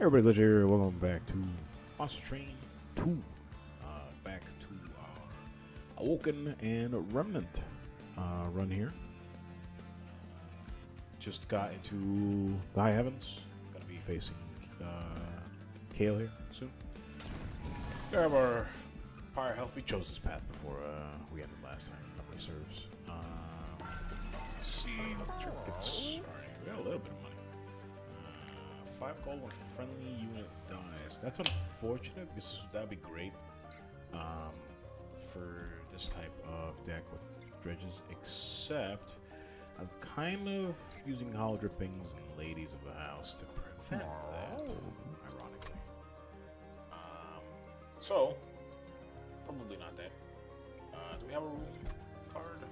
Everybody, Ledger, welcome back to Monster Train 2. Back to our Awoken and Remnant run here. Just got into the high heavens. Gonna be facing Kale here soon. Grab our fire health. We chose this path before we ended last time. Memory serves. See what trinkets are. We got a little bit of money. 5 gold when friendly unit dies. That's unfortunate because that would be great for this type of deck with dredges, except I'm kind of using hollow drippings and ladies of the house to prevent that, ironically. So, probably not that. Do we have a room card?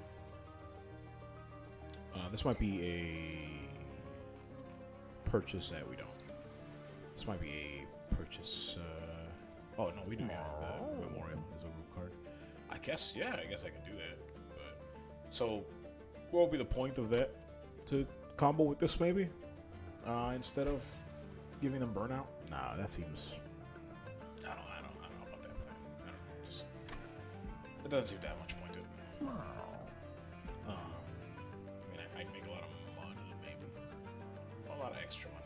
This might be a purchase that we don't. This might be a purchase. Oh no, we do have the memorial as a room card. I guess, yeah, I guess I can do that. But so, what will be the point of that? To combo with this maybe, instead of giving them burnout? Nah, that seems. I don't know about that plan. I don't know. Just it doesn't seem that much point to it. I mean, I'd make a lot of money, maybe a lot of extra money.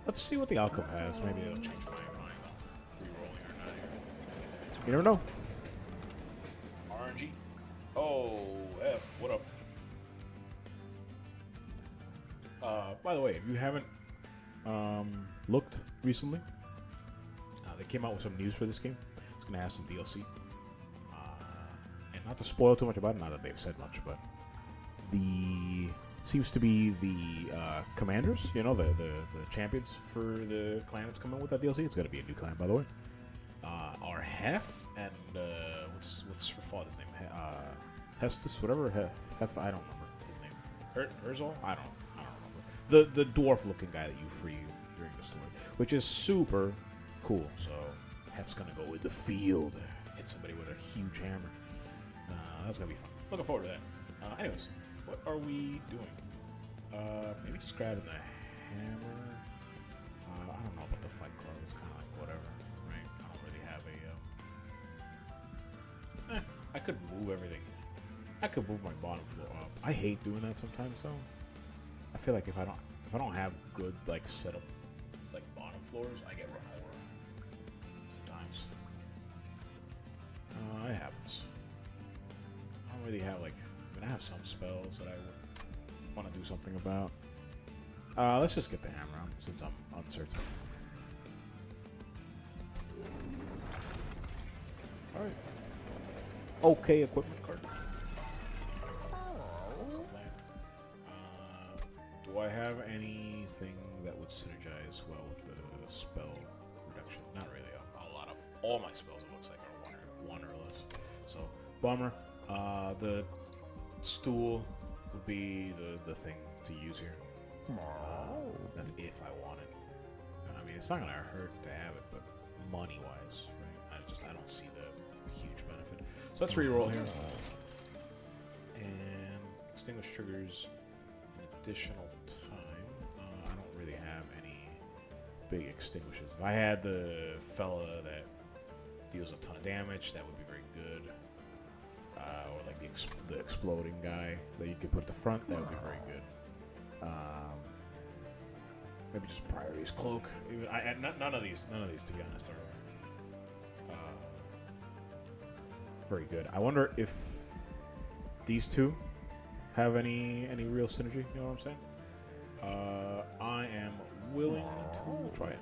Let's see what the outcome has. Maybe it'll change my mind. Reroll here or not here. You never know. RNG. Oh, F. What up? By the way, if you haven't looked recently, they came out with some news for this game. It's going to have some DLC. And not to spoil too much about it, not that they've said much, but seems to be the commanders, you know, the champions for the clan that's coming with that DLC. It's going to be a new clan, by the way. Are Heph and what's her father's name? Hestus, whatever. Heph, I don't remember his name. Herzl? I don't remember. The dwarf-looking guy that you free during the story, which is super cool. So Heph's going to go in the field, hit somebody with a huge hammer. That's going to be fun. Looking forward to that. Anyways. What are we doing? Maybe just grabbing the hammer. I don't know about the fight club. It's kind of like whatever, right? I don't really have a. I could move everything. I could move my bottom floor up. I hate doing that sometimes, though. I feel like if I don't have good like setup, like bottom floors, I get run over. Sometimes. It happens. I don't really have like. I have some spells that I want to do something about. Let's just get the hammer on since I'm uncertain. Alright. Okay, equipment card. Do I have anything that would synergize well with the spell reduction? Not really. A lot of all my spells, it looks like, are one or less. So, bummer. The stool would be the thing to use here. That's if I want it. I mean, it's not gonna hurt to have it, but money-wise, right? I don't see the huge benefit. So let's reroll here, and extinguish triggers an additional time. I don't really have any big extinguishes. If I had the fella that deals a ton of damage, that would be very good. Or like the exploding guy that you could put at the front, that would be very good. Maybe just Priority's cloak. None of these, to be honest, are very good. I wonder if these two have any real synergy. You know what I'm saying? I am willing to try it.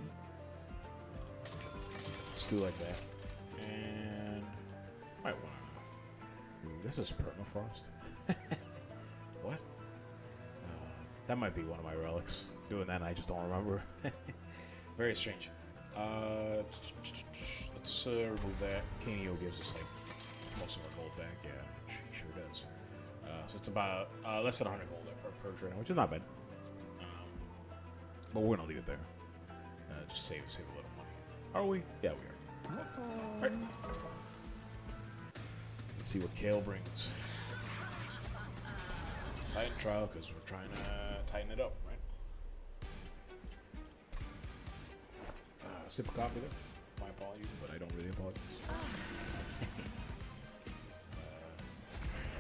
Let's do like that, and might want. This is permafrost. What? That might be one of my relics. Doing that, and I just don't remember. Very strange. Let's remove that. Kaneo gives us like most of our gold back. Yeah, he sure does. So it's about less than 100 gold per right now, which is not bad. But we're gonna leave it there. Just save a little money. Are we? Yeah, we are. All right. See what Kale brings. Titan trial because we're trying to tighten it up, right? sip of coffee there. My apologies, but I don't really apologize.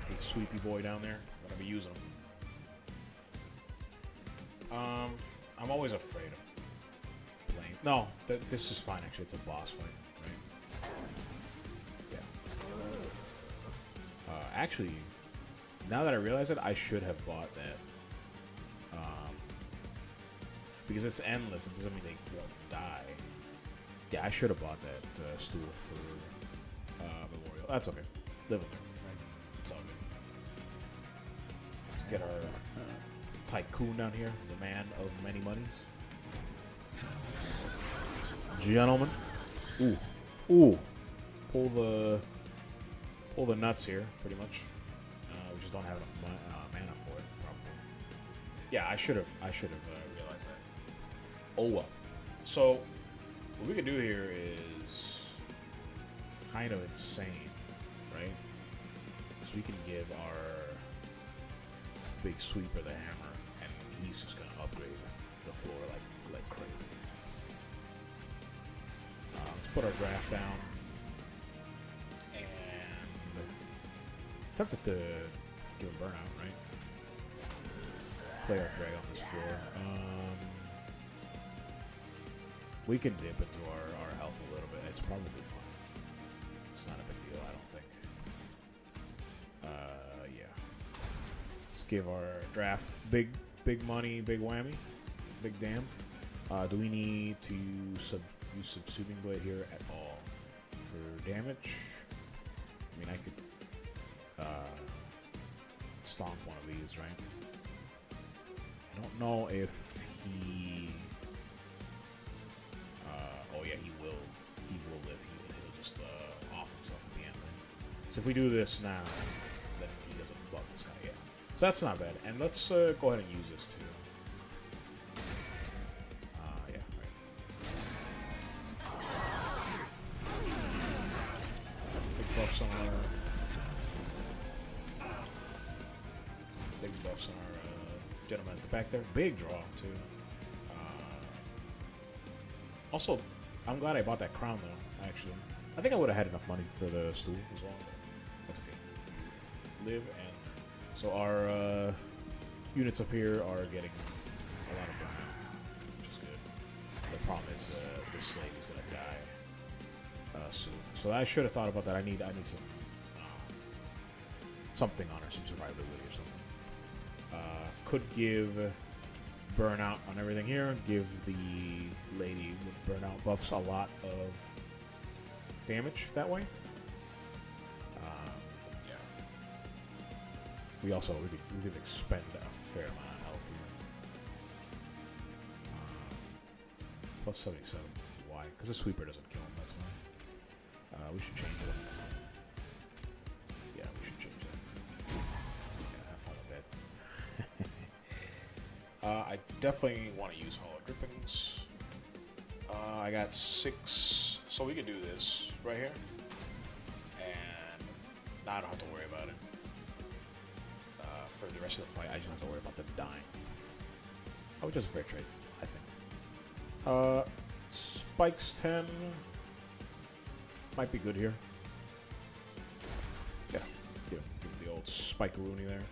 Big sweepy boy down there. I'm gonna be using him. I'm always afraid of playing. No, this is fine actually. It's a boss fight, right? Yeah. Actually, now that I realize it, I should have bought that. Because it's endless, it doesn't mean they won't die. Yeah, I should have bought that stool for Memorial. That's okay. Live in there, right? It's all good. Let's get our tycoon down here, the man of many monies. Gentlemen. Ooh. Ooh. Pull the nuts here, pretty much. We just don't have enough mana for it, probably. Yeah, I should have realized that. Oh well. So what we can do here is kind of insane, right? So we can give our big sweeper the hammer, and he's just gonna upgrade the floor like crazy. Let's put our draft down, and tempted to give him burnout, right? Play our drag on this floor. We can dip into our health a little bit. It's probably fine. It's not a big deal, I don't think. Yeah. Let's give our draft big money, big whammy, big damn. Do we need to use subsuming blade here at all for damage? I mean, I could stomp one of these, right? I don't know if he. Oh yeah, he will live. He'll just off himself at the end, right? So if we do this now, then he doesn't buff this guy. Yeah. So that's not bad. And let's go ahead and use this too. Yeah. Right. Big buffs on our. Big buffs on our gentleman at the back there. Big draw too. Also, I'm glad I bought that crown though. Actually, I think I would have had enough money for the stool as well. That's okay. Live and so our units up here are getting a lot of burnout, which is good. The problem is this slave is gonna die soon. So I should have thought about that. I need some something on her, some survivability or something. Could give burnout on everything here. Give the lady with burnout buffs a lot of damage that way. Yeah. We could expend a fair amount of health here. Plus 77. Why? Because the sweeper doesn't kill him. That's why. We should change it. Yeah, we should change that. Yeah, have fun with that. I definitely want to use hollow drippings. I got 6, so we can do this right here, and now I don't have to worry about it. For the rest of the fight, I just have to worry about them dying. Oh, just a fair trade, I think. Spikes 10 might be good here. Yeah, give the old spike-a-rooney there.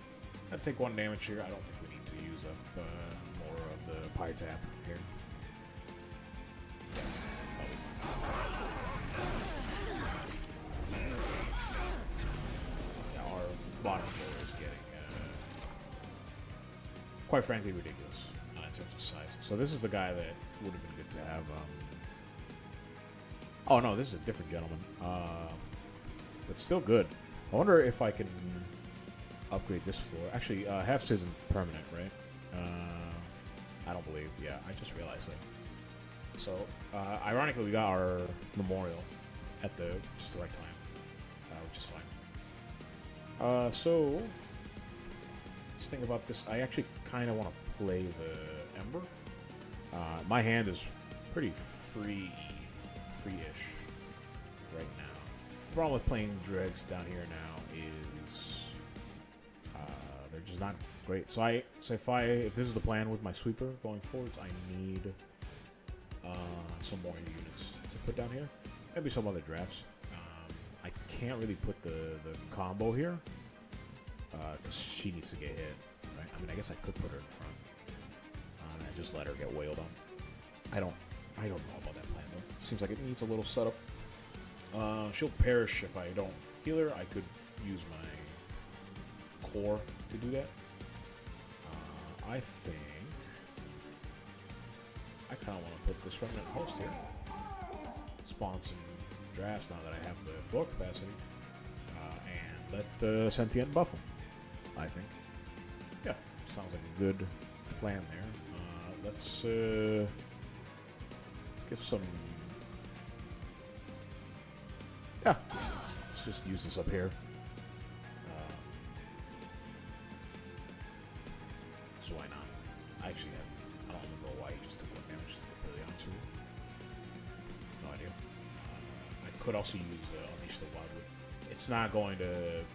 I'll take 1 damage here. I don't think we need to use up more of the pie tap here. Yeah, our bottom floor is getting, quite frankly, ridiculous in terms of size. So this is the guy that would have been good to have. Oh no, this is a different gentleman, but still good. I wonder if I can upgrade this floor. Actually, Heph's isn't permanent, right? I don't believe. Yeah, I just realized that. So, ironically, we got our memorial at just the right time, which is fine. So, let's think about this. I actually kind of want to play the Ember. My hand is pretty free-ish right now. The problem with playing dregs down here now is they're just not great. So if this is the plan with my sweeper going forwards, I need some more units to put down here. Maybe some other drafts. I can't really put the combo here because she needs to get hit, right? I mean, I guess I could put her in front and just let her get wailed on. I don't know about that plan though. Seems like it needs a little setup. She'll perish if I don't heal her. I could use my core to do that. I think I kind of want to put this remnant host here. Spawn some drafts now that I have the floor capacity. And let Sentient buff them, I think. Yeah, sounds like a good plan there. Let's give some... Yeah, let's just use this up here. So why not? I don't remember why he just took 1 damage, to be completely honest with you. No idea. I could also use Unleash the Wildwood. It's not going to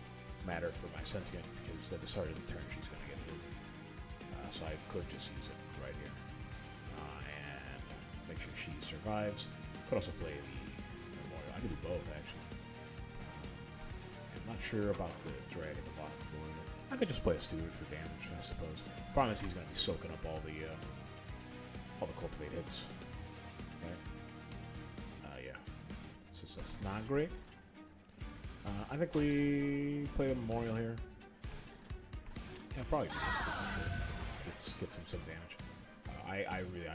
matter for my Sentient because at the start of the turn she's going to get healed. So I could just use it right here. And make sure she survives. Could also play the Memorial. I could do both actually. I'm not sure about the drag at the bottom floor. I could just play a Steward for damage, I suppose. Problem is he's going to be soaking up all the cultivate hits. Right? Yeah. So that's not great. I think we play the Memorial here. Yeah, probably just too much. Gets him some damage. I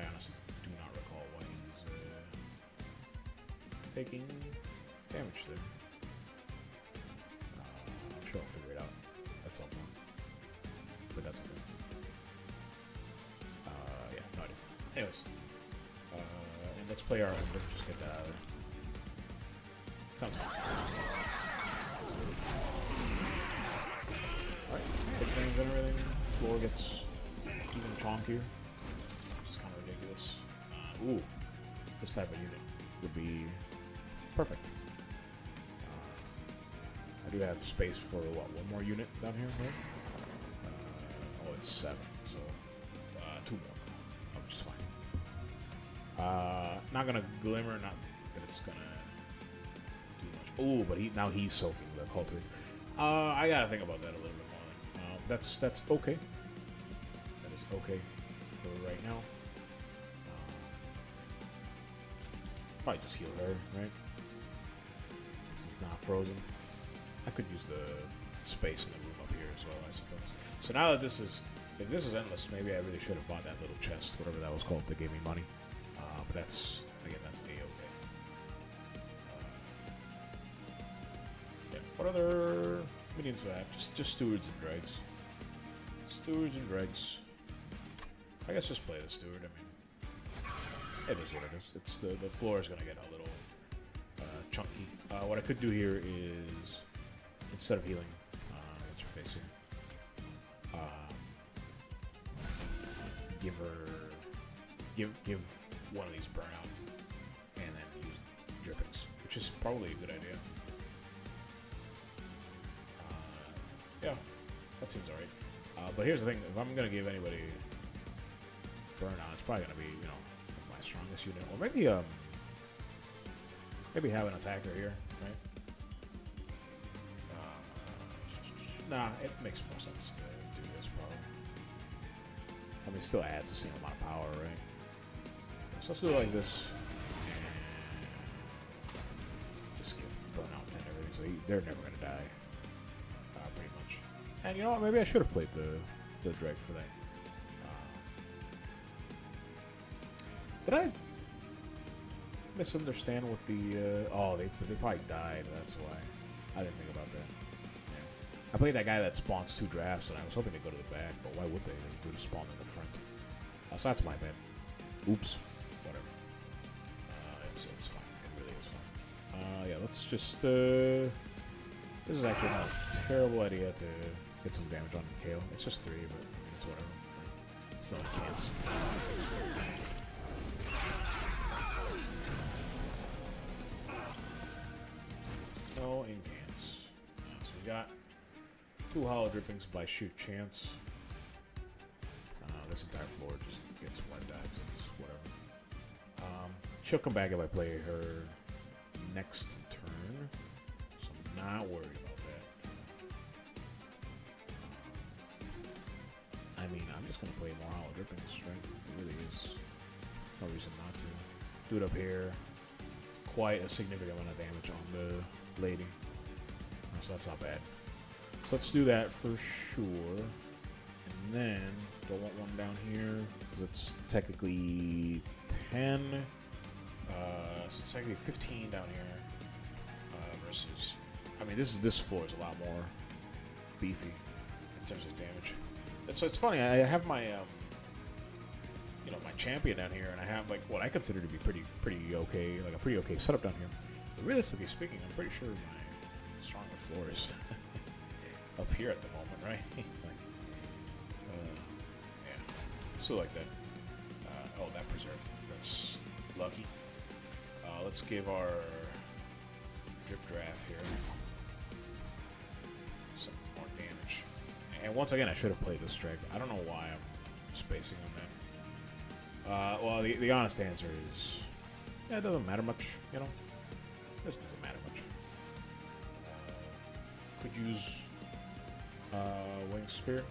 honestly do not recall why he's taking damage there. I'm sure I'll figure it out at some point. But that's okay. Yeah, no idea. Anyways. And let's play our Ember. Just get that out of there. Sounds good. Alright, big range and everything. Floor gets even chonkier. Which is kind of ridiculous. Ooh. This type of unit would be perfect. I do have space for, what, 1 more unit down here, right? Oh, it's 7, so 2 more, which is fine. Not gonna Glimmer, not that it's gonna do much. Ooh, but now he's soaking the cultivates. I gotta think about that a little bit more. That's okay. That is okay for right now. Probably just heal her, right? Since it's not frozen. I could use the space in the room up here as well, I suppose. So now that if this is endless, maybe I really should have bought that little chest, whatever that was called, that gave me money. But that's A-okay. Yeah. What other minions do I have? Just Stewards and Dregs. Stewards and Dregs. I guess just play the Steward. I mean, it is what it is. It's the floor is gonna get a little chunky. What I could do here is, instead of healing, what's your face here? Give one of these burnout, and then use drippings, which is probably a good idea. Yeah, that seems alright. But here's the thing: if I'm gonna give anybody burnout, it's probably gonna be my strongest unit, or maybe have an attacker here, right? Nah, it makes more sense to do this probably. I mean, it still adds the same amount of power, right? So let's do it like this. And just give burnout 10 everything, so they're never going to die. Pretty much. And you know what? Maybe I should have played the Dreg for that. Did I misunderstand what the... oh, they probably died, that's why. I didn't think about that. I played that guy that spawns 2 drafts, and I was hoping to go to the back, but why would they? They would have spawned in the front. So that's my bad. Oops. Whatever. It's fine. It really is fine. Yeah, let's just... this is actually not a terrible idea to get some damage on Kale. It's just 3, but I mean, it's whatever. It's no chance. No incants. So we got 2 hollow drippings by sheer chance. This entire floor just gets wiped out, so it's whatever. She'll come back if I play her next turn, so I'm not worried about that. I mean, I'm just gonna play more Hollow Drippings, right? It really is no reason not to. Do it up here. It's quite a significant amount of damage on the lady, so that's not bad. So let's do that for sure. And then, don't want one down here, because it's technically 10. So it's technically 15 down here, versus... I mean, this floor is a lot more beefy in terms of damage. And so it's funny, I have my, you know, my champion down here, and I have, like, what I consider to be pretty okay, like a pretty okay setup down here. But realistically speaking, I'm pretty sure my stronger floor is up here at the moment, right? Like, yeah, so like that. Oh, that preserved. That's lucky. Let's give our drip draft here some more damage. And once again, I should have played this strike. I don't know why I'm spacing on that. Well, the honest answer is, yeah, it doesn't matter much, you know? This doesn't matter much. Could use Wing Spear.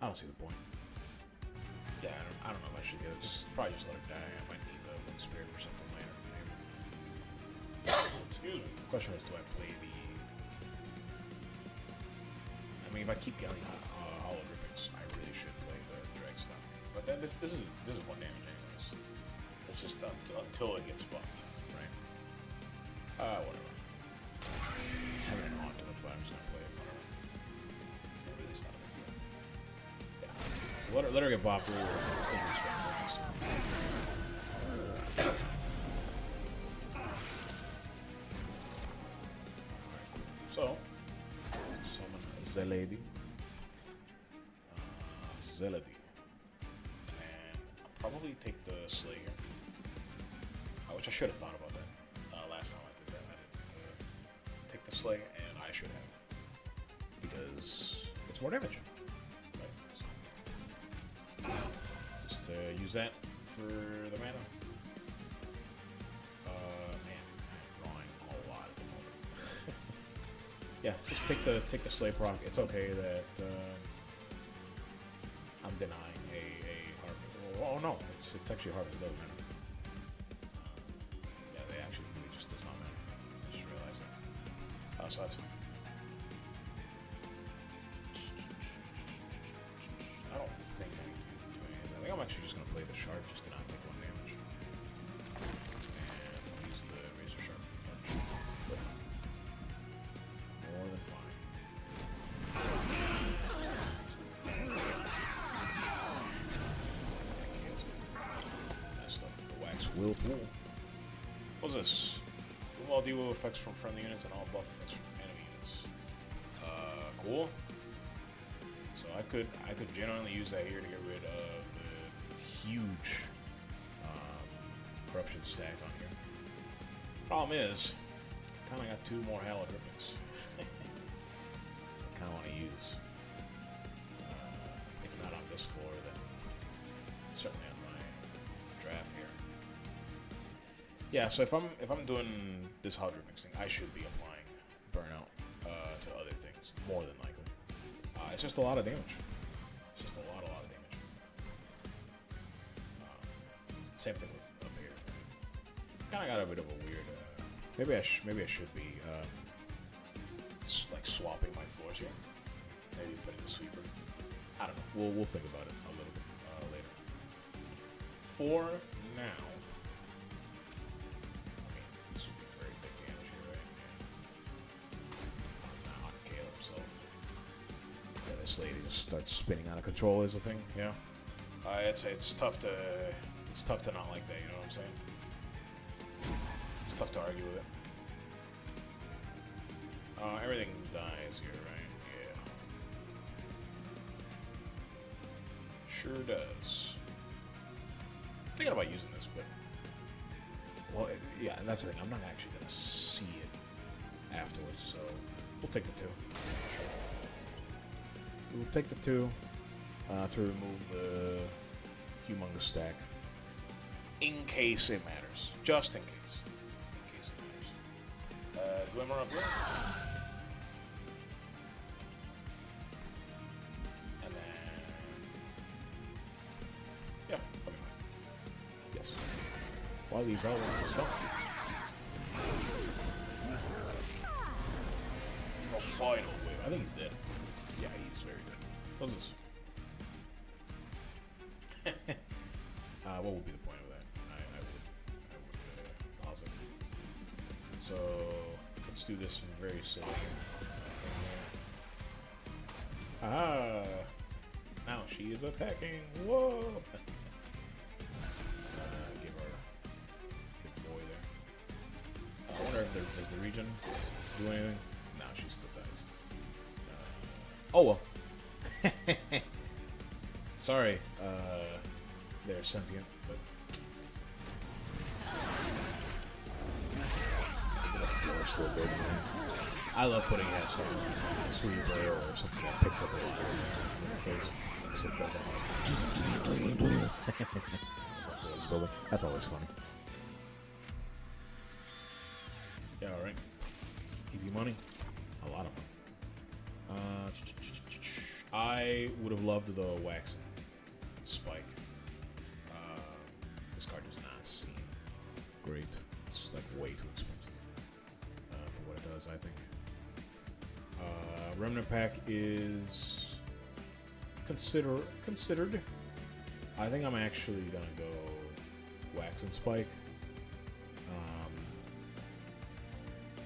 I don't see the point. Yeah, I don't know if I should do it. Probably just let her die. I might need the Wing Spear for something later. Maybe. Excuse me. The question is, do I play the... I mean, if I keep getting Hollow Drippings, I really should play the Drag Stone. But then this is one damage anyways. This is until it gets buffed, right? Whatever. I haven't on too much, but I'm just gonna play it. Whatever. It really is not a big deal. Yeah. Let her get bopped. So, summon Zelady. Zelady. And I'll probably take the Slay here. Which I should have thought about that last time I did that. I didn't take the Slay, and I should have. Because it's more damage. Right? So, just use that for the mana. Man, I'm drawing a lot at the moment. Yeah, just take the Slay proc. It's okay that I'm denying a Harvest. Oh no, it's actually Harvest Low mana. Yeah, they actually really just does not matter. I just realized that. So that's fine. I don't think I need to do anything. I think I'm actually just gonna play the Shard just to not take one damage. And use the Razor Sharp. But more than fine. Messed up. The Wax Whirlpool. What's this? Remove all debuff effects from friendly units and all buff effects from enemy units. Cool. So I could genuinely use that here to get rid of the huge corruption stack on here. Problem is, I kind of got 2 more Hollow Drippings. I kind of want to use. If not on this floor, then certainly on my draft here. Yeah, so if I'm doing this Hollow Drippings thing, I should be applying burnout to other things, more than likely. It's just a lot of damage. It's just a lot of damage. Same thing with up here. Kind of got a bit of a weird. Maybe I should be like swapping my floors here. Maybe putting the sweeper. I don't know. We'll think about it a little bit later. For now. This would be very big damage here, right? Yeah. Not KO himself. Yeah, this lady just starts spinning out of control is the thing, yeah. It's tough to not like that, you know what I'm saying? It's tough to argue with it. Everything dies here, right? Yeah. Sure does. I'm thinking about using this, but well, yeah, and that's the thing. I'm not actually gonna see it afterwards, so we'll take the 2. We'll take the 2 to remove the humongous stack. In case it matters. Just in case. In case it matters. Glimmer up here. And then... yeah, I'll be fine. Yes. While the relevance is fun. Oh, final wave. I think he's dead. Yeah, he's very dead. What's this? What would be the point of that? I would pause it. So let's do this very simple. Ah! Now she is attacking. Whoa! Give her good boy there. I wonder if does the region do anything? No, she still dies. Oh well. Sorry. They're sentient, but the floor is still big. I love putting Hephs on a sweet play or something that picks up a because it does that. That's always funny. Yeah, alright. Easy money. A lot of money. I would have loved the wax spike. This card does not seem great. It's like way too expensive for what it does, I think. Remnant pack is considered. I think I'm actually gonna go wax and spike,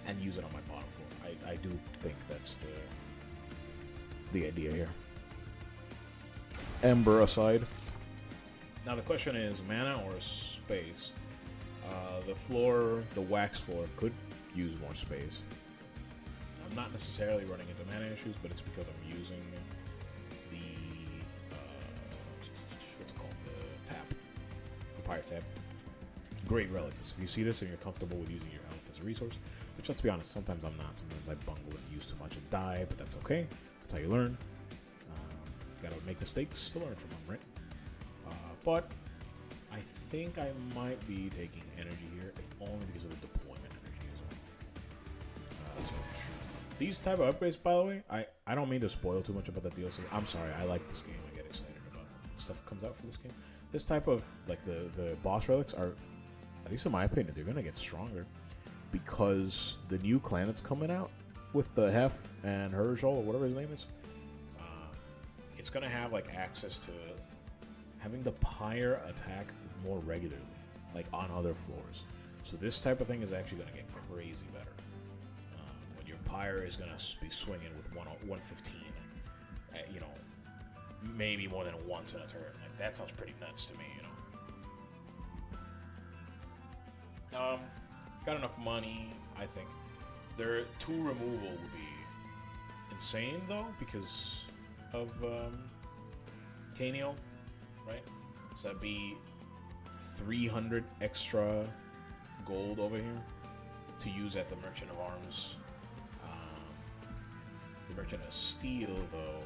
and use it on my bottom floor. I do think that's the idea here. Ember aside. Now the question is mana or space. The wax floor could use more space. I'm not necessarily running into mana issues, but it's because I'm using the what's it called, the tap, the pirate tap. Great relic. So if you see this and you're comfortable with using your health as a resource, which let's be honest, sometimes I'm not. Sometimes I bungle and use too much and die, but that's okay. That's how you learn. You gotta make mistakes to learn from them, right? But I think I might be taking energy here, if only because of the deployment energy as well. So these type of upgrades, by the way, I don't mean to spoil too much about the DLC. I'm sorry, I like this game. I get excited about when stuff comes out for this game. This type of, like, the boss relics are, at least in my opinion, they're gonna get stronger because the new clan that's coming out with the Heph and Herschel, or whatever his name is, it's gonna have like access to having the pyre attack more regularly, like on other floors. So this type of thing is actually gonna get crazy better. When your pyre is gonna be swinging with 115, you know, maybe more than once in a turn. Like that sounds pretty nuts to me, you know. Got enough money, I think. Their 2 removal would be insane though, because of Canio, right? So that'd be 300 extra gold over here to use at the Merchant of Arms. The Merchant of Steel, though,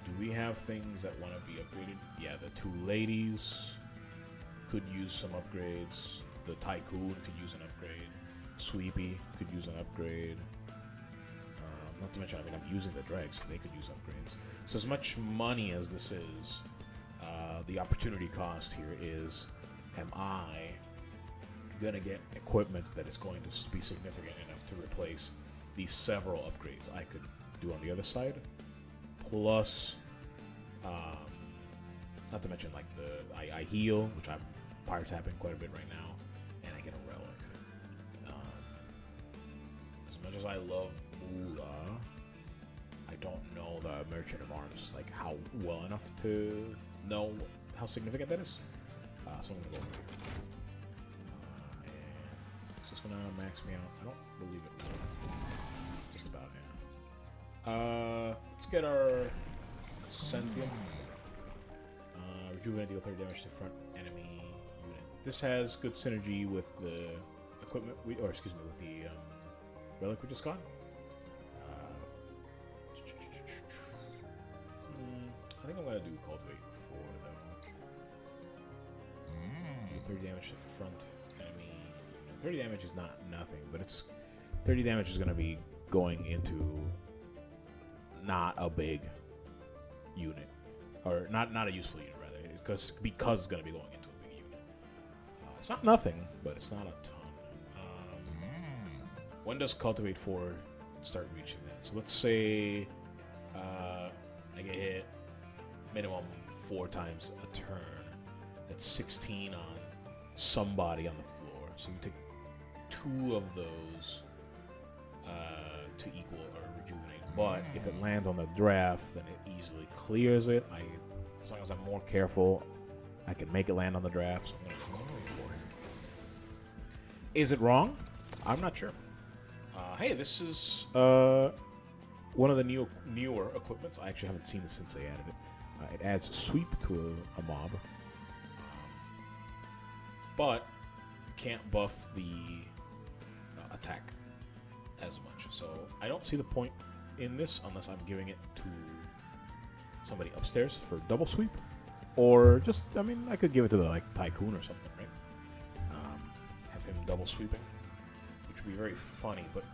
do we have things that want to be upgraded? Yeah, the 2 ladies could use some upgrades. The Tycoon could use an upgrade. Sweepy could use an upgrade. Not to mention, I mean, I'm using the dregs. They could use upgrades. So as much money as this is, the opportunity cost here is, am I going to get equipment that is going to be significant enough to replace these several upgrades I could do on the other side? Plus, not to mention, like, I heal, which I'm pyre tapping quite a bit right now, and I get a relic. As much as I love Moolah, I don't know the Merchant of Arms, like, how well enough to know how significant that is. So I'm gonna go over here. And it's just gonna max me out. I don't believe it. Just about, yeah. Let's get our Sentient. Rejuvenate, deal 30 damage to front enemy unit. This has good synergy with the equipment, with the relic we just got. do cultivate 4 though. Do 30 damage to front enemy. 30 damage is not nothing, but it's 30 damage is going to be going into not a big unit, or not a useful unit rather, because it's going to be going into a big unit. It's not nothing, but it's not a ton. When does cultivate 4 start reaching that? So let's say I get hit minimum 4 times a turn. That's 16 on somebody on the floor. So you take 2 of those to equal or rejuvenate. But if it lands on the draft, then it easily clears it. As long as I'm more careful, I can make it land on the draft. So I'm going to cultivate 4 here. Is it wrong? I'm not sure. Hey, this is one of the newer equipments. I actually haven't seen this since they added it. It adds sweep to a mob. But you can't buff the attack as much. So I don't see the point in this unless I'm giving it to somebody upstairs for double sweep. Or just, I mean, I could give it to the Tycoon or something, right? Have him double sweeping, which would be very funny. But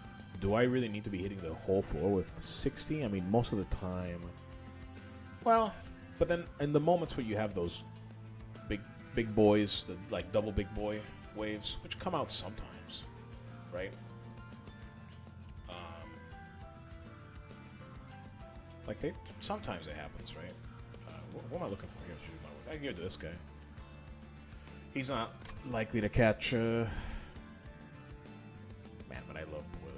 do I really need to be hitting the whole floor with 60? I mean, most of the time. Well, but then in the moments where you have those big boys, the double big boy waves, which come out sometimes, right? Sometimes it happens, right? What am I looking for here? I give it to this guy. He's not likely to catch. Man, but I love blue.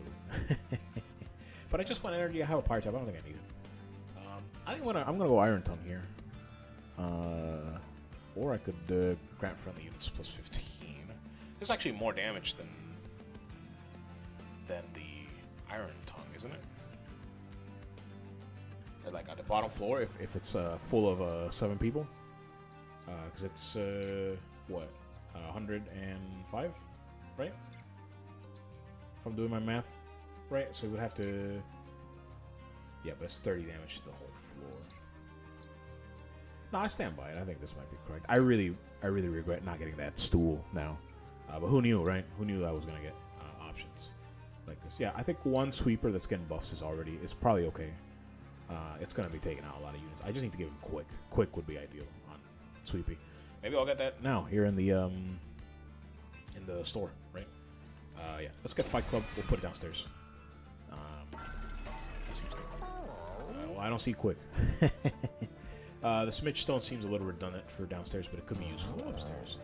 But I just want energy. I have a power type. I don't think I need it. I think I'm gonna go Iron Tongue here. Or I could grant friendly units plus 15. This is actually more damage than the Iron Tongue, isn't it? Like at the bottom floor, if it's full of 7 people, because it's 105, right? If I'm doing my math right, so we would have to. Yeah, but it's 30 damage to the whole floor. No, I stand by it. I think this might be correct. I really regret not getting that stool now. But who knew, right? Who knew I was gonna get options like this? Yeah, I think one sweeper that's getting buffs is probably okay. It's going to be taking out a lot of units. I just need to give him quick. Quick would be ideal on Sweepy. Maybe I'll get that now here in the store, right? Yeah, let's get Fight Club. We'll put it downstairs. That seems good. Well, I don't see quick. The Smidge Stone seems a little redundant for downstairs, but it could be useful upstairs.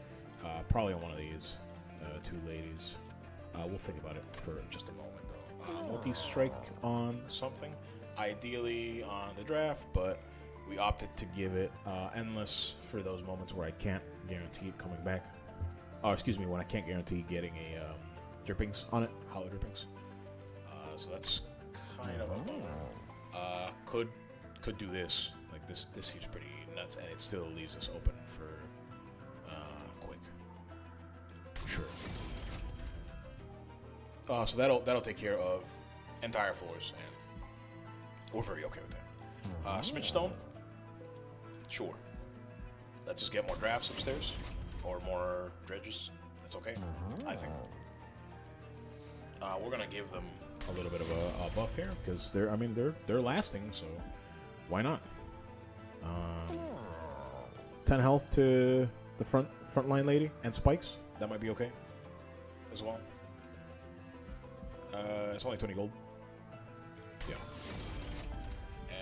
Probably on one of these 2 ladies. We'll think about it for just a moment, though. Multi-strike on something. Ideally on the draft, but we opted to give it endless for those moments where I can't guarantee it coming back. Oh, excuse me, when I can't guarantee getting a drippings on it, hollow drippings. So that's kind of a bummer. Could do this. Like this seems pretty nuts, and it still leaves us open for quick. Sure. So that'll take care of entire floors, and we're very okay with that. Smidge Stone? Sure. Let's just get more drafts upstairs. Or more dredges. That's okay, I think. We're going to give them a little bit of a buff here. Because they're lasting, so why not? 10 health to the front line lady and spikes. That might be okay as well. It's only 20 gold. Yeah.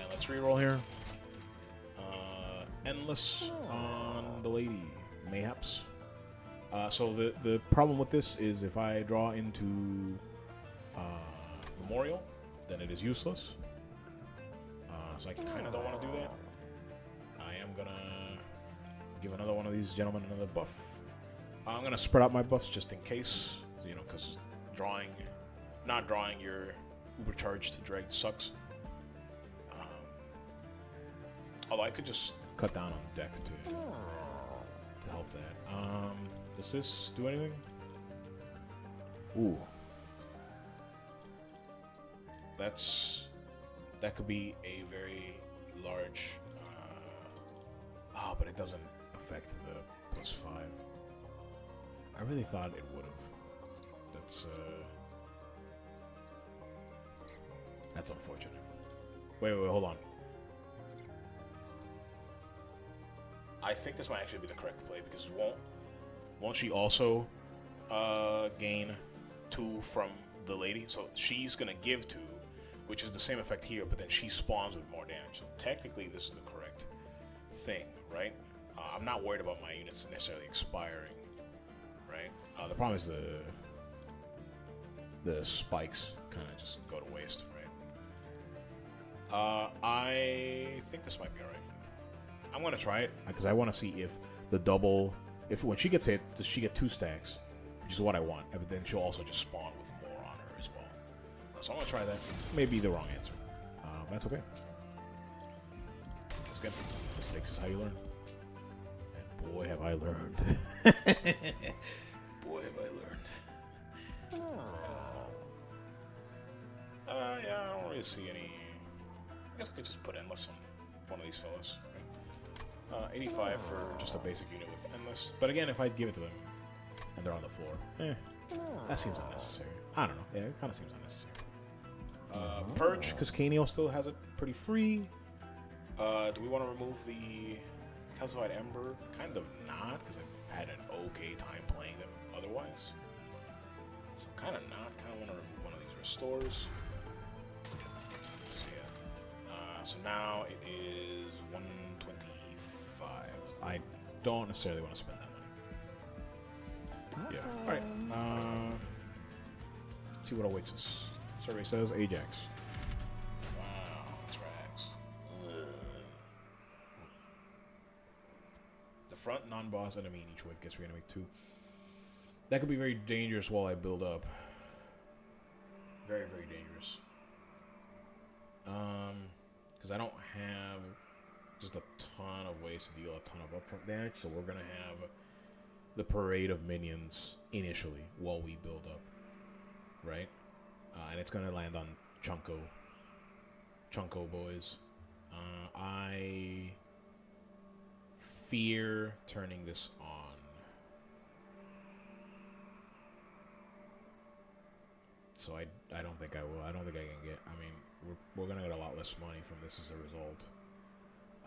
Let's reroll here. Endless on the lady, mayhaps. So the problem with this is if I draw into Memorial, then it is useless. So I kind of don't want to do that. I am gonna give another one of these gentlemen another buff. I'm gonna spread out my buffs just in case, because not drawing your uber-charged drag sucks. Although I could just cut down on deck to help that. Does this do anything? Ooh. That could be a very large it doesn't affect the +5. I really thought it would have. That's unfortunate. Wait, hold on. I think this might actually be the correct play because won't she also gain 2 from the lady? So she's gonna give 2, which is the same effect here, but then she spawns with more damage. So technically, this is the correct thing, right? I'm not worried about my units necessarily expiring, right? The problem is the spikes kind of just go to waste, right? I think this might be alright. I'm gonna try it because I want to see if the double, if when she gets hit, does she get 2 stacks, which is what I want. But then she'll also just spawn with more on her as well. So I'm gonna try that. Maybe the wrong answer. That's okay. Once again, mistakes is how you learn. And boy, have I learned. Boy, have I learned. Yeah, I don't really see any. I guess I could just put endless on one of these fellas, right? 85 for just a basic unit with endless. But again, if I give it to them and they're on the floor, that seems unnecessary. I don't know. Yeah, it kind of seems unnecessary. Purge, because Kaneo still has it pretty free. Do we want to remove the Calcified Ember? Kind of not, because I had an okay time playing them otherwise. So kind of not. Kind of want to remove one of these restores. So yeah. So now it is 125. I don't necessarily want to spend that money. Yeah. All right. Let's see what awaits us. Survey says Ajax. Wow, that's rags. The front non-boss enemy in each wave gets reanimated 2. That could be very dangerous while I build up. Very, very dangerous. Because I don't have just a ton of ways to deal a ton of upfront damage, so we're gonna have the parade of minions initially while we build up, right? And it's gonna land on Chunko boys. I fear turning this on. So I don't think I will. I don't think I can get. I mean, we're gonna get a lot less money from this as a result.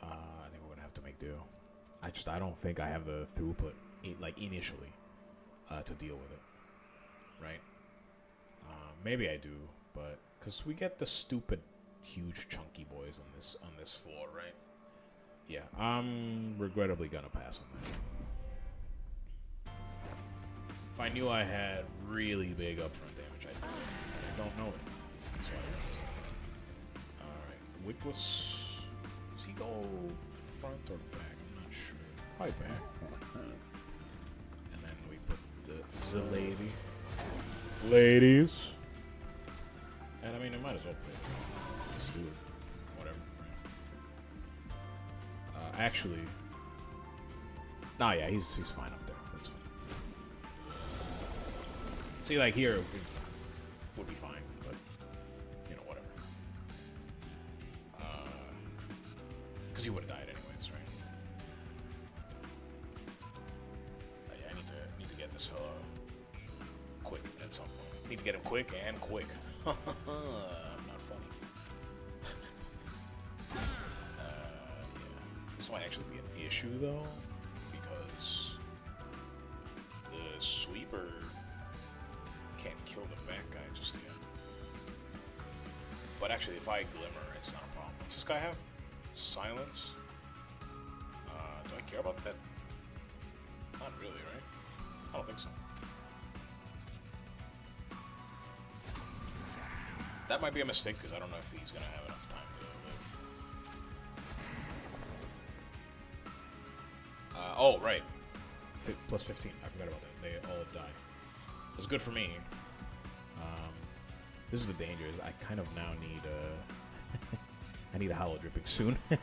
I think we're gonna have to make do. I don't think I have the throughput initially to deal with it, right? Maybe I do, but because we get the stupid, huge, chunky boys on this floor, right? Yeah, I'm regrettably gonna pass on that. If I knew I had really big upfront damage, I don't know it. That's why. All right, Wickless. Does he go front or back? I'm not sure. Probably back. And then we put the lady. Ladies. And I mean, I might as well play Steward. Whatever. Actually. Nah, yeah, he's fine up there. That's fine. See, like here, would be fine, but, you know, whatever. Because he would have died anyways, right? Yeah, I need to get this fella quick at some point. Need to get him quick and quick. I'm not funny. Yeah. This might actually be an issue though, because the sweeper can't kill the back guy just yet. But actually, if I glimmer, it's not a problem. What's this guy have? Silence? Do I care about that? Not really, right? I don't think so. That might be a mistake because I don't know if he's gonna have enough time to live. Oh, right. Plus 15. I forgot about that. They all die. It was good for me. This is the danger. Is I kind of now need I need a hollow dripping soon. Oops.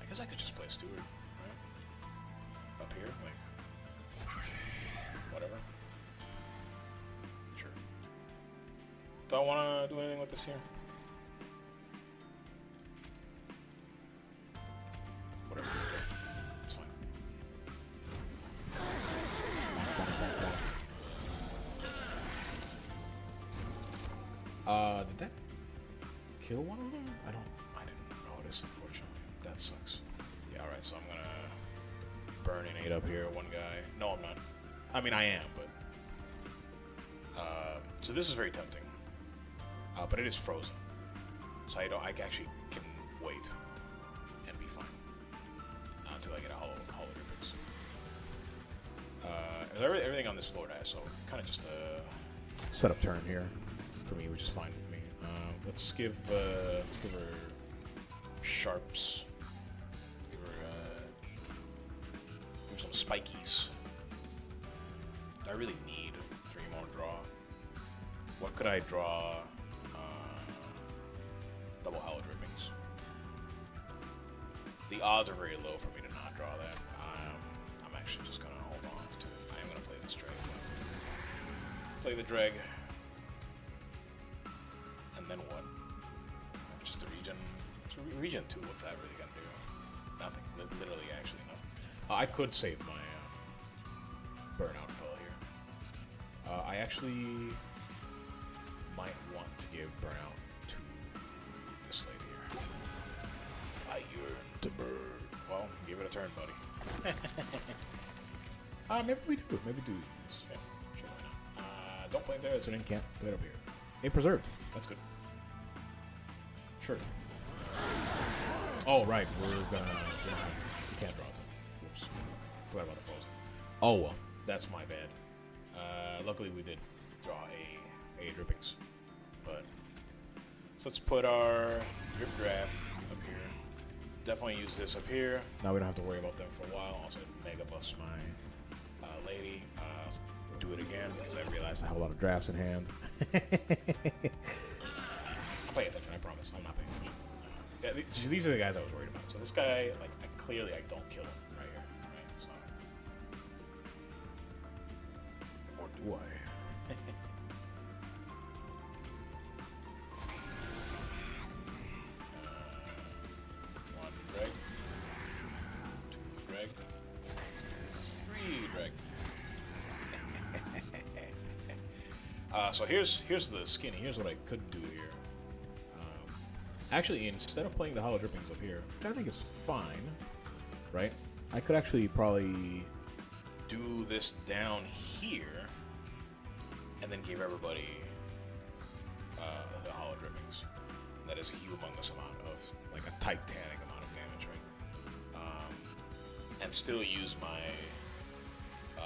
I guess I could just play Steward, right? Up here, like whatever. Sure. Don't want to do anything with this here. kill one of them? I didn't notice, unfortunately. That sucks. Yeah, alright, so I'm gonna burn an 8 up here, one guy. No, I'm not. I mean, I am, but... so this is very tempting. But it is frozen. So I actually can wait and be fine. Until I get a hollow drippings. Everything on this floor dies, so kind of just a setup turn here for me, which is fine with me. Let's give her sharps. Give her some spikies. Do I really need 3 more draw? What could I draw? Double hollow drippings. The odds are very low for me to not draw that. I'm actually just gonna hold off to it. I am gonna play this drag. Play the drag. And then what? Just the regen. So regen 2, what's that really gonna do? Nothing. Literally, actually nothing. I could save my burnout fill here. I actually might want to give burnout to this lady here. I yearn to burn. Well, give it a turn, buddy. Maybe we do. Maybe do this. Yeah, sure, why not? Don't play it there. It's an incant. Play it up here. A preserved. That's good. Sure. Oh, right. We can't draw it. Whoops. Forgot about the frozen. Oh, well. That's my bad. Luckily, we did draw a drippings. But so let's put our drip draft up here. Definitely use this up here. Now we don't have to worry about them for a while. Also, mega buffs my lady. Do it again because I realized I have a lot of drafts in hand. I'll pay attention. I promise. I'm not paying attention. Yeah, these are the guys I was worried about. So this guy, like, clearly I don't kill him right here, right? So, or do I? One drag, 2 drag, 3 drag. So here's the skinny. Here's what I could do here. Actually, instead of playing the hollow drippings up here, which I think is fine, right? I could actually probably do this down here, and then give everybody the hollow drippings. That is a humongous amount of, like, a titanic amount of damage, right? And still use my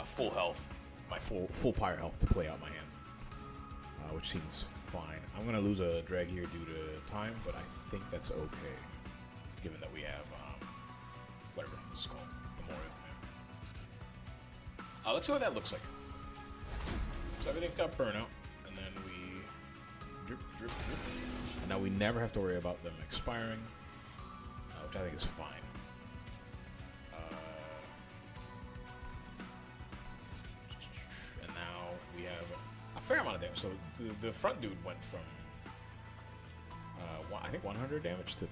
full health, my full pyre health to play out my hand. Which seems fine. I'm going to lose a drag here due to time, but I think that's okay, given that we have, whatever this is called, Memorial. Let's see what that looks like. So everything got burnout, and then we drip, drip, drip. And now we never have to worry about them expiring, which I think is fine. And now we have a fair amount of damage. So the front dude went from I think 100 damage to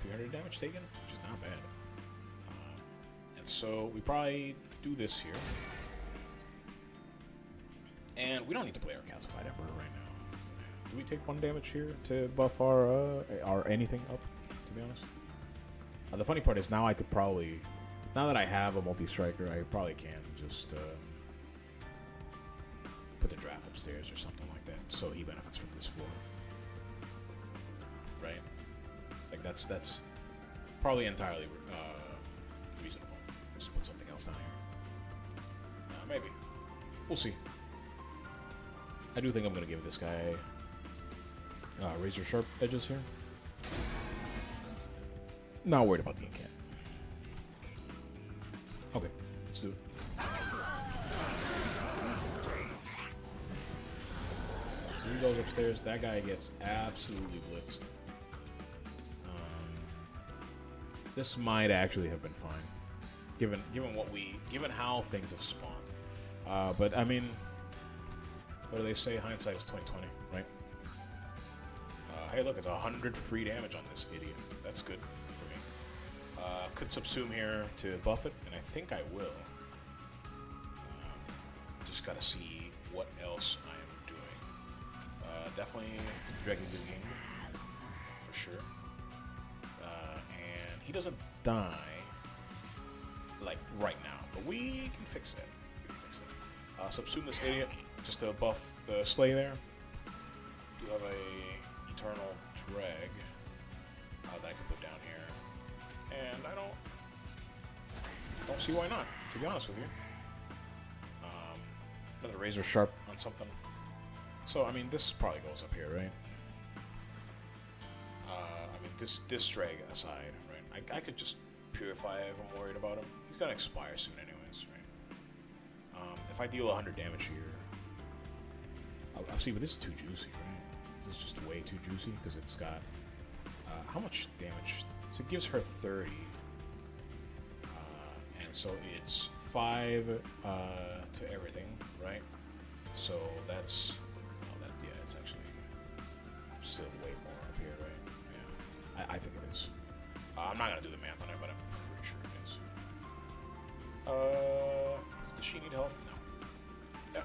300 damage taken, which is not bad. And so we probably do this here, and we don't need to play our calcified ember right now. Do we take 1 damage here to buff our anything up? To be honest, the funny part is now I could probably, now that I have a multi-striker, I probably can just put the draft upstairs or something like that, so he benefits from this floor, right? Like that's probably entirely reasonable. Just put something else down here. Maybe we'll see. I do think I'm gonna give this guy razor sharp edges here. Not worried about the incant. Okay, let's do it. He goes upstairs. That guy gets absolutely blitzed. This might actually have been fine, given how things have spawned. But I mean, what do they say? Hindsight is 20/20, right? Hey, look, it's 100 free damage on this idiot. That's good for me. Could subsume here to buff it, and I think I will. Just gotta see what else I am doing. Definitely Dragon Digging. sure. And he doesn't die, like, right now. But we can fix it. Subsume this idiot, just to buff the Slay there. Do have a Eternal Drag that I can put down here. And I don't see why not, to be honest with you. Another Razor Sharp on something. So, I mean, this probably goes up here, right? I mean, this drag aside, right? I could just Purify if I'm worried about him. He's gonna expire soon anyways, right? If I deal 100 damage here... I'll see, but this is too juicy, right? This is just way too juicy, because it's got... how much damage? So it gives her 30. And so it's 5 to everything, right? So that's... yeah, it's actually still way more up here, right? Yeah, I think it is. I'm not gonna do the math on it, but I'm pretty sure it is. Does she need health? No. Yeah.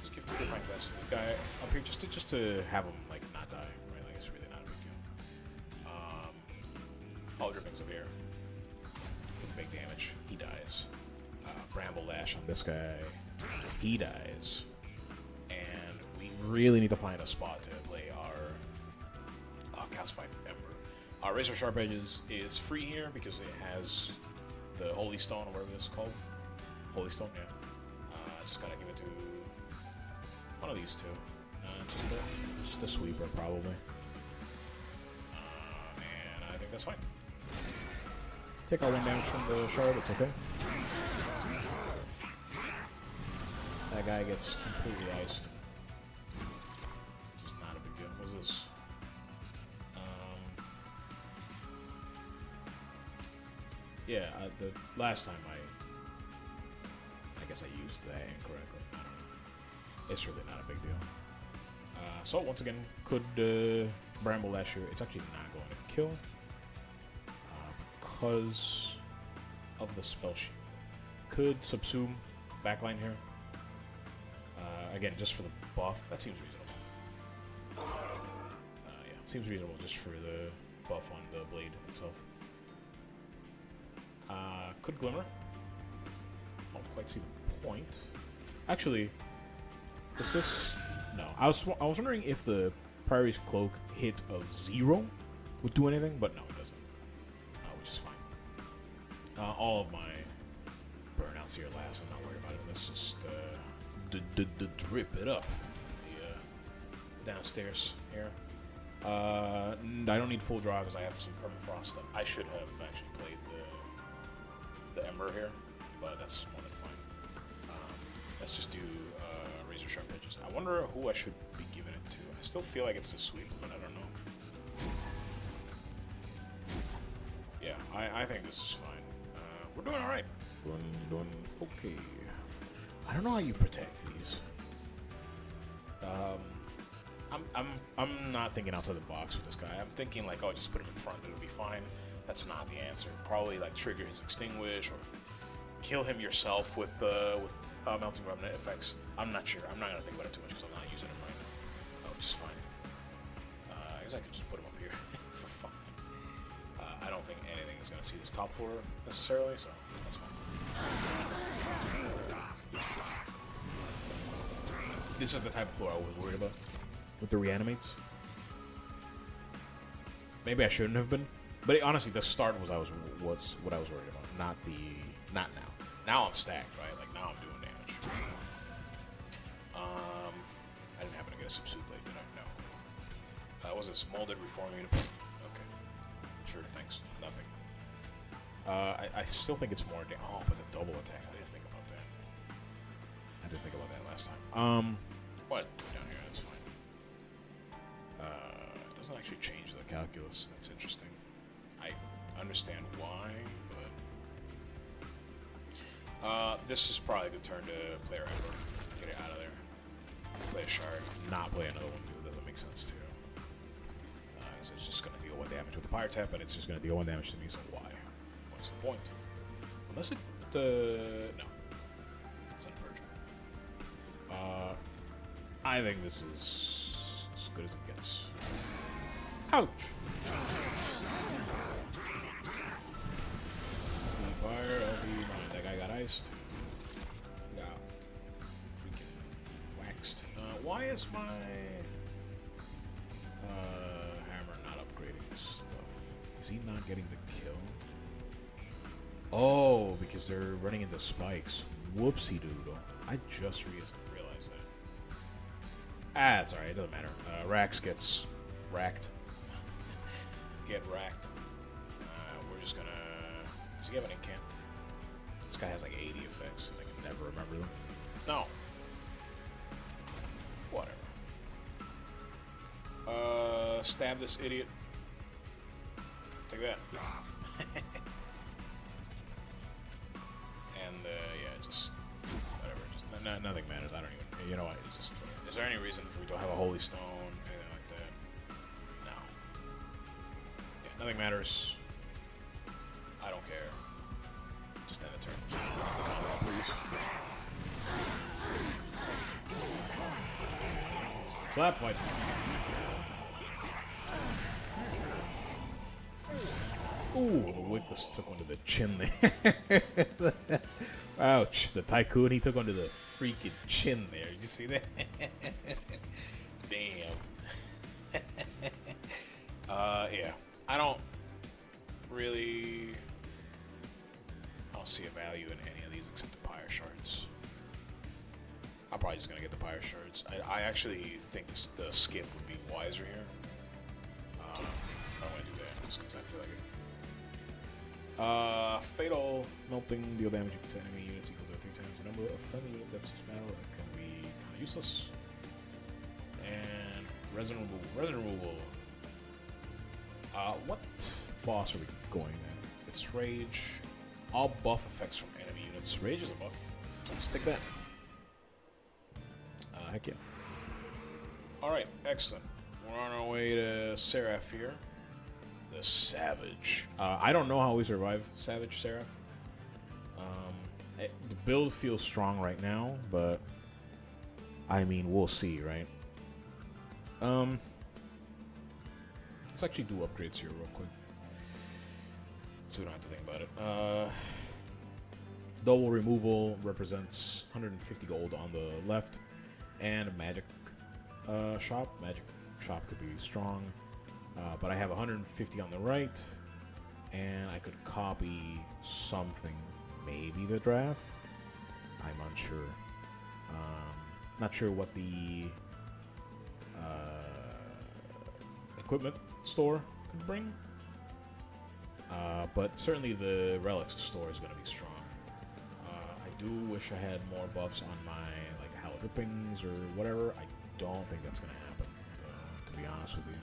Just give Purifying Vest to the guy up here, just to have him like not die, right? Like it's really not a big deal. All drippings up here for the big damage. He dies. Bramble Lash on this guy. He dies. And we really need to find a spot to play our Calcified Ember. Razor Sharp Edges is free here because it has the Holy Stone, or whatever this is called. Holy Stone, yeah. Just gotta give it to one of these two. Just a sweeper, probably. And I think that's fine. Take all 1 damage from the shard, it's okay. That guy gets completely iced. Just not a big deal. What's this? Yeah, the last time I guess I used that incorrectly. I don't know. It's really not a big deal. So once again, could Bramble Lash here. It's actually not going to kill because of the spell sheet. Could subsume backline here. Again, just for the buff. That seems reasonable. Yeah, seems reasonable just for the buff on the blade itself. Could Glimmer. I don't quite see the point. Actually, does this... No. I was wondering if the Prairie's Cloak hit of 0 would do anything, but no, it doesn't. Which is fine. All of my burnouts here last. I'm not worried about it. Let's just drip it up. Downstairs here. I don't need full draw because I have some permafrost stuff. I should have actually played the Ember here, but that's more than fine. Let's just do Razor Sharp Edges. I wonder who I should be giving it to. I still feel like it's the sweep, but I don't know. Yeah, I think this is fine. We're doing all right. Doing okay. I don't know how you protect these. I'm not thinking outside the box with this guy. I'm thinking like, oh, just put him in front, it'll be fine. That's not the answer. Probably like trigger his Extinguish or kill him yourself with Melting Remnant effects. I'm not sure. I'm not gonna think about it too much because I'm not using him right now. Which is fine. I guess I could just put him up here for fun. I don't think anything is gonna see this top floor necessarily, so that's fine. This is the type of floor I was worried about with the reanimates. Maybe I shouldn't have been, but honestly, the start was what I was worried about, not now. Now I'm stacked, right? Like now I'm doing damage. I didn't happen to get a subsuit blade, did I? No. Was this molded reforming? Okay. Sure, thanks. Nothing. I still think it's more. Oh, but the double attacks. I didn't think about that. I didn't think about that last time. What? Down here, that's fine. It doesn't actually change the calculus. That's interesting. I understand why, but this is probably the turn to play our Ember. Get it out of there. Play a shard. Not play another one because it doesn't make sense too. So it's just gonna deal 1 damage with the Pyre Tap, and it's just gonna deal 1 damage to me. So why? What's the point? Unless it no. It's unpurgeable. I think this is as good as it gets. Ouch! Christ. Yeah. Freaking waxed. Why is my hammer not upgrading stuff? Is he not getting the kill? Oh, because they're running into spikes. Whoopsie doodle. I just realized that. Ah, it's alright. It doesn't matter. Rax gets racked. Get racked. We're just gonna... Does he have an incant? This guy has like 80 effects. I can never remember them. No. Whatever. Stab this idiot. Take that. And, yeah, just... Whatever. Just nothing matters. I don't even... You know what? It's just... Is there any reason for me to have a holy stone? Anything like that? No. Yeah, nothing matters. I don't care. Just end the turn. Please. Slap fight. Ooh, the Wickless took one to the chin there. Ouch. The Tycoon, he took one to the freaking chin there. Did you see that? Damn. Yeah. I don't see a value in any of these except the Pyre Shards. I'm probably just going to get the Pyre Shards. I actually think the skip would be wiser here. I'm going to do that just because I feel like it. Fatal Melting, deal damage to enemy units equal to 3 times the number of friendly unit deaths this battle. That can be kind of useless. And Resin Removal. What boss are we going at? It's Rage. All buff effects from enemy units. Rage is a buff. Let's take that. Heck yeah. Alright, excellent. We're on our way to Seraph here. The Savage. I don't know how we survive Savage Seraph. The build feels strong right now, but I mean, we'll see, right? Let's actually do upgrades here real quick, so we don't have to think about it. Double removal represents 150 gold on the left, and a magic shop. Magic shop could be strong, but I have 150 on the right, and I could copy something. Maybe the draft. I'm unsure. Not sure what the equipment store could bring, but certainly the relics store is going to be strong. I do wish I had more buffs on my like Howl Drippings or whatever. I don't think that's going to happen, to be honest with you.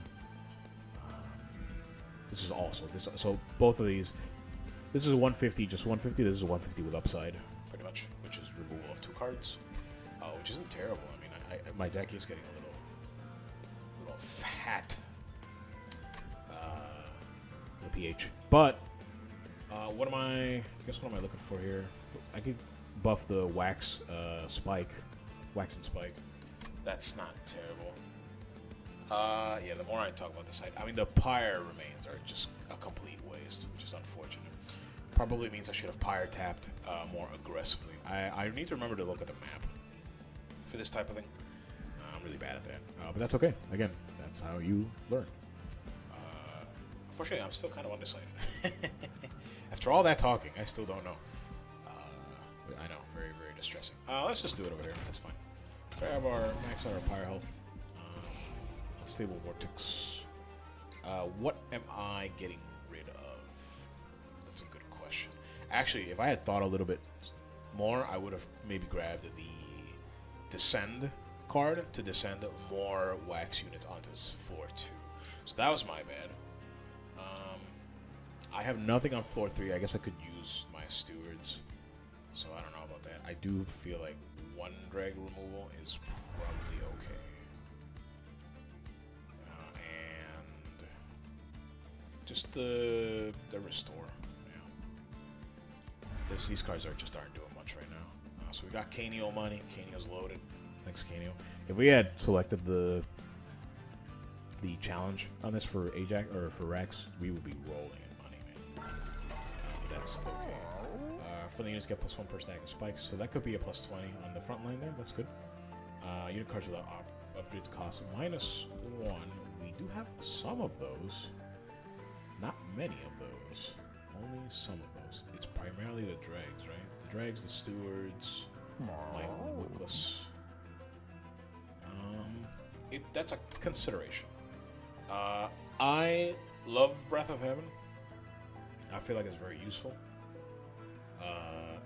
This is also so both of these. This is a 150, just 150. This is a 150 with upside, pretty much, which is removal of 2 cards, which isn't terrible. I mean, my deck is getting a little fat. The pH, but what am I looking for here? I could buff the wax and spike. That's not terrible. Yeah, the more I talk about this, I mean, the Pyre remains are just a complete waste, which is unfortunate. Probably means I should have Pyre tapped more aggressively. I need to remember to look at the map for this type of thing. I'm really bad at that, but that's okay. Again, that's how you learn. Unfortunately, I'm still kind of undecided. After all that talking, I still don't know. I know, very, very distressing. Let's just do it over here. That's fine. Grab our max out our Pyre health. Unstable Vortex. What am I getting rid of? That's a good question. Actually, if I had thought a little bit more, I would have maybe grabbed the Descend card to descend more wax units onto his floor 2. So that was my bad. I have nothing on floor 3. I guess I could use my Stewards. So I don't know about that. I do feel like 1 drag removal is probably okay. And just the restore. Yeah. These cards aren't doing much right now. So we got Canio money. Canio's loaded. Thanks, Canio. If we had selected the challenge on this for Ajax or for Rex, we would be rolling in money, man. That's okay. For the units get +1 per stack of spikes, so that could be a +20 on the front line there. That's good. Unit cards without upgrades cost -1. We do have some of those. Not many of those. Only some of those. It's primarily the dregs, right? The dregs, the stewards, my wickless. That's a consideration. I love Breath of Heaven. I feel like it's very useful.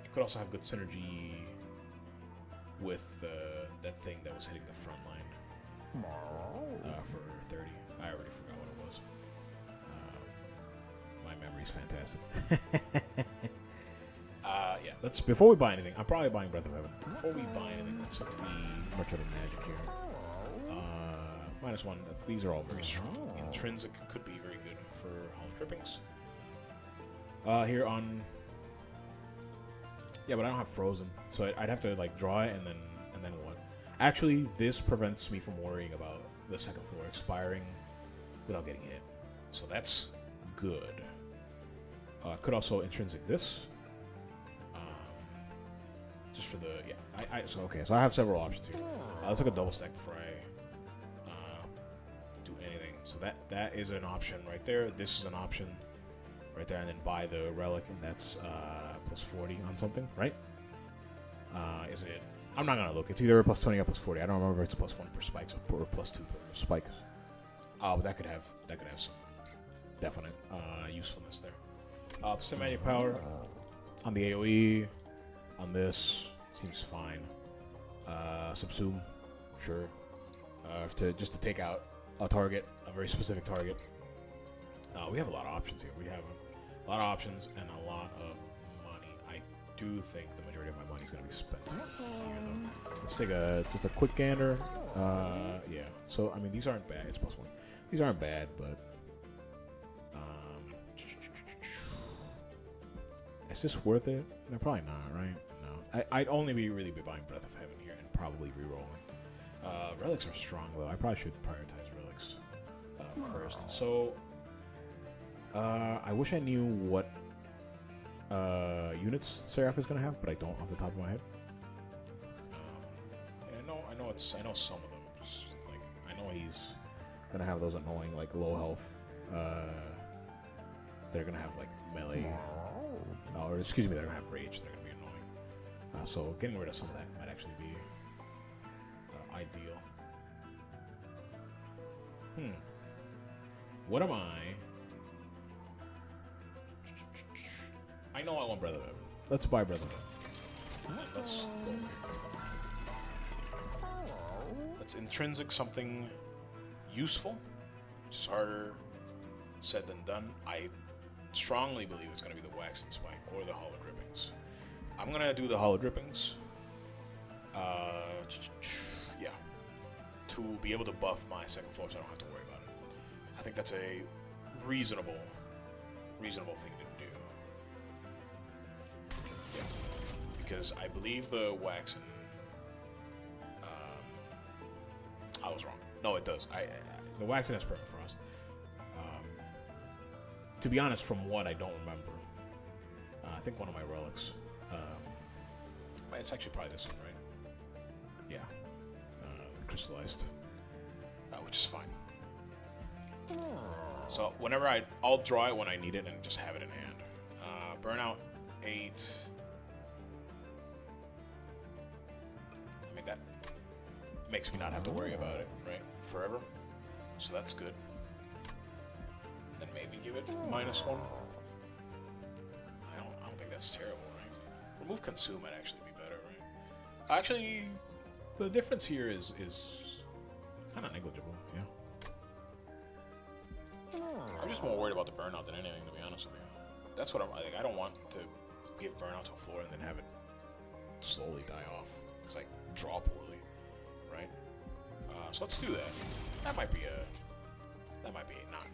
It could also have good synergy with that thing that was hitting the front line for 30. I already forgot what it was. My memory's fantastic. Yeah, let's before we buy anything, I'm probably buying Breath of Heaven. Before we buy anything, let's look at the Merchant of Magic here. -1. These are all very strong. Intrinsic could be very good for Hollow Drippings. Here on, yeah, but I don't have Frozen, so I'd have to like draw it and then what? Actually, this prevents me from worrying about the second floor expiring without getting hit, so that's good. Could also intrinsic this, just for the so I have several options here. Let's look at double stack before I do anything. So that is an option right there. This is an option right there, and then buy the relic, and that's +40 on something, right? Is it? I'm not gonna look. It's either a +20 or +40. I don't remember if it's +1 per spikes or +2 per spikes. But that could have some definite usefulness there. Cinematic power on the AOE. On this seems fine. Subsume, sure. Just to take out a target, a very specific target. We have a lot of options here. We have a lot of options and a lot of money. I do think the majority of my money is going to be spent here, though. Let's take just a quick gander. Yeah. So I mean, these aren't bad. It's +1. These aren't bad, but is this worth it? No, probably not, right? No. I'd only really be buying Breath of Heaven here and probably re-rolling. Relics are strong, though. I probably should prioritize relics first. So, I wish I knew what units Seraph is going to have, but I don't off the top of my head. I know some of them. Just, like, I know he's going to have those annoying, like, low health. They're going to have, like, melee. Or, excuse me, they're going to have rage. They're going to be annoying. So, getting rid of some of that might actually be ideal. What am I? I know I want Breath of Heaven. Let's buy Breath of Heaven. Let's go here. Let's intrinsic something useful, which is harder said than done. I strongly believe it's going to be the Wax and Spike or the Hollow Drippings. I'm going to do the Hollow Drippings. Yeah. To be able to buff my second floor so I don't have to worry about it. I think that's a reasonable thing to do. Yeah. Because I believe the Wax and I was wrong. No, it does. The Wax and has Permafrost. To be honest, from what I don't remember, I think one of my relics. It's actually probably this one, right? Yeah, crystallized, which is fine. So whenever I'll draw it when I need it and just have it in hand. Burnout 8. I mean, that makes me not have to worry about it, right? Forever. So that's good. And maybe give it -1. I don't think that's terrible, right? Remove consume might actually be better, right? Actually, the difference here is kind of negligible, yeah. I'm just more worried about the burnout than anything, to be honest with you. That's what I'm like. I don't want to give burnout to a floor and then have it slowly die off because I draw poorly, right? So let's do that. That might be a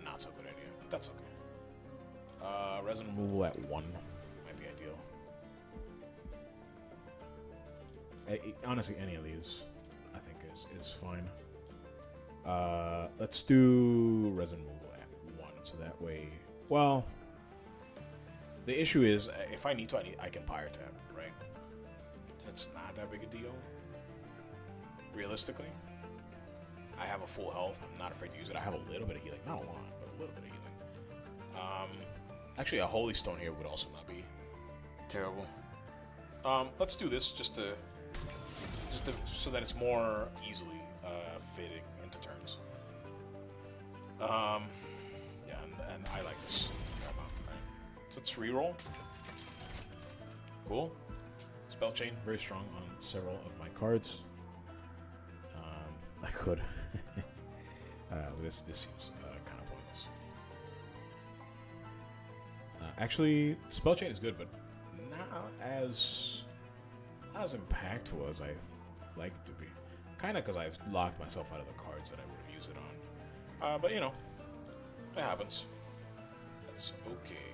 not so good idea, but that's okay. Resin removal at 1 might be ideal. Honestly, any of these I think is fine. Let's do resin removal at 1, so that way, well, The issue is, if I need to, I can Pyre Tap, right? That's not that big a deal. Realistically, I have a full health. I'm not afraid to use it. I have a little bit of healing. Not a lot, but a little bit of healing. Actually, a Holy Stone here would also not be terrible. Let's do this just to so that it's more easily fitting into turns. Yeah, and I like this. Right. So let's reroll. Cool. Spell Chain, very strong on several of my cards. I could. This seems kind of pointless. Actually, Spell Chain is good, but not as impactful as I like it to be. Kind of because I've locked myself out of the cards that I would have used it on. But you know, it happens. That's okay.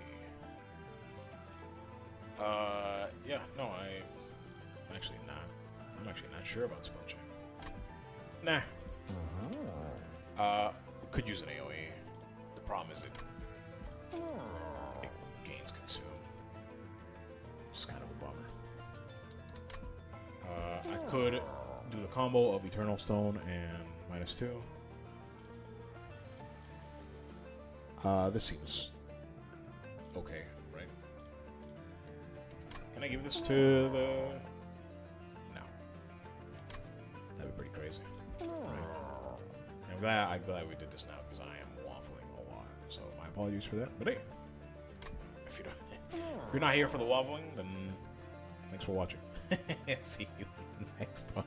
Yeah, no, I'm actually not sure about Spell Chain. Nah. Could use an AoE. The problem is it gains consume. It's kind of a bummer. I could do the combo of Eternal Stone and -2. This seems okay, right? Can I give this to the... No. That'd be pretty crazy. Right? I'm glad we did this now because I am waffling a lot. So my apologies for that. But hey, if you're not here for the waffling, then thanks for watching. See you in the next one.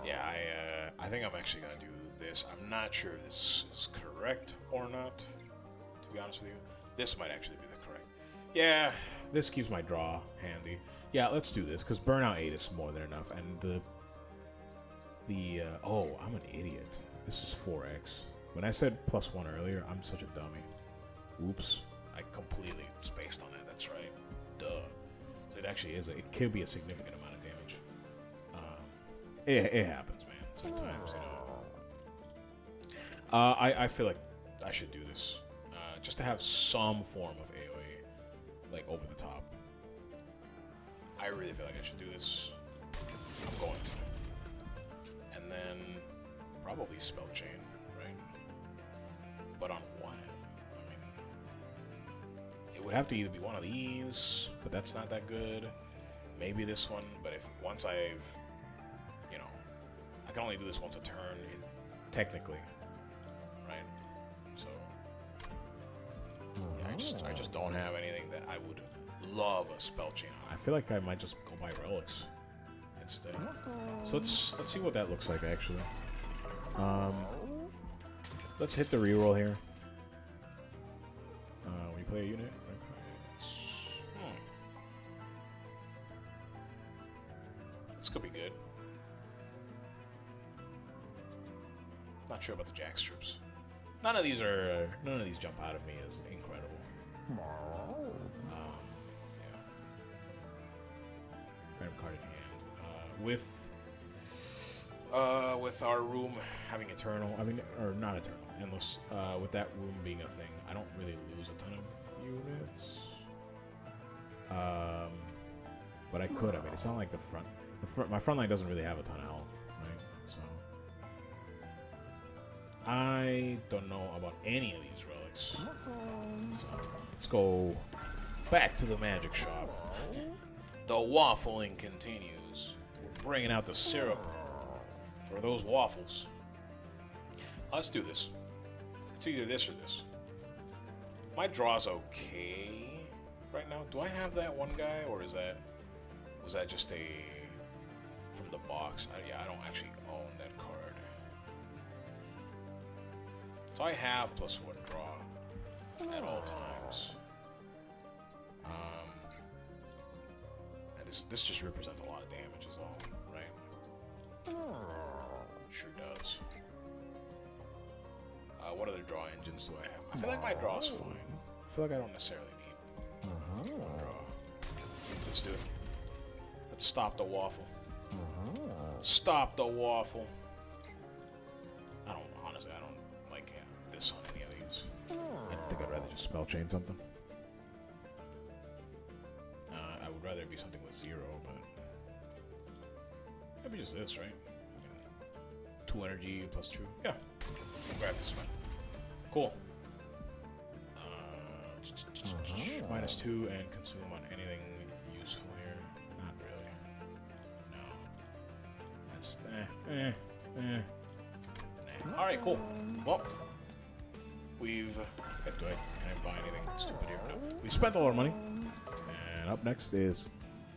Yeah, I think I'm actually gonna do this. I'm not sure if this is correct or not. To be honest with you, this might actually be the correct. Yeah, this keeps my draw handy. Yeah, let's do this, because Burnout 8 is more than enough, and oh, I'm an idiot. This is 4x. When I said +1 earlier, I'm such a dummy. Oops, I completely spaced on that, that's right. Duh. So it actually is, it could be a significant amount of damage. It happens, man, sometimes, you know. I feel like I should do this, just to have some form of AoE, like, over the top. I really feel like I should do this. I'm going to. And then probably Spell Chain, right? But on what? I mean, it would have to either be one of these, but that's not that good. Maybe this one, but if once I've, you know, I can only do this once a turn, technically, right? So, yeah, I just don't have anything that I would love a Spell Chain on. I feel like I might just go buy relics instead. So let's see what that looks like actually. Let's hit the reroll here. When you play a unit. Okay. This could be good. Not sure about the jack strips. None of these jump out of me as incredible. Random card in hand. With our room having eternal, or not eternal, endless. With that room being a thing, I don't really lose a ton of units. But I could. It's not like the front. My front line doesn't really have a ton of health, right? So I don't know about any of these relics. So let's go back to the magic shop. The waffling continues. We're bringing out the syrup for those waffles. Let's do this. It's either this or this. My draw's okay right now. Do I have that one guy, or was that just a from the box? Yeah, I don't actually own that card. So I have +1 draw at all times. And this just represents a lot of damage is all, right? Sure does. What other draw engines do I have? I feel like my draw's fine. I feel like I don't necessarily need one draw. Let's do it. Let's stop the waffle. Stop the waffle. Honestly, I don't like this on it. Probably just spell chain something. I would rather it be something with 0, but maybe just this, right? 2 energy plus 2. Yeah, we'll grab this one. Cool. -2 and consume on anything useful here. Not really. No. I just Nah. All right, cool. Well, we've. Can I buy anything stupid here? No. We spent all our money. And up next is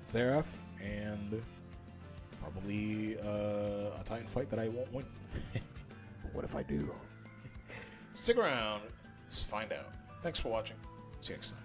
Seraph and probably a Titan fight that I won't win. What if I do? Stick around. Let's find out. Thanks for watching. See you next time.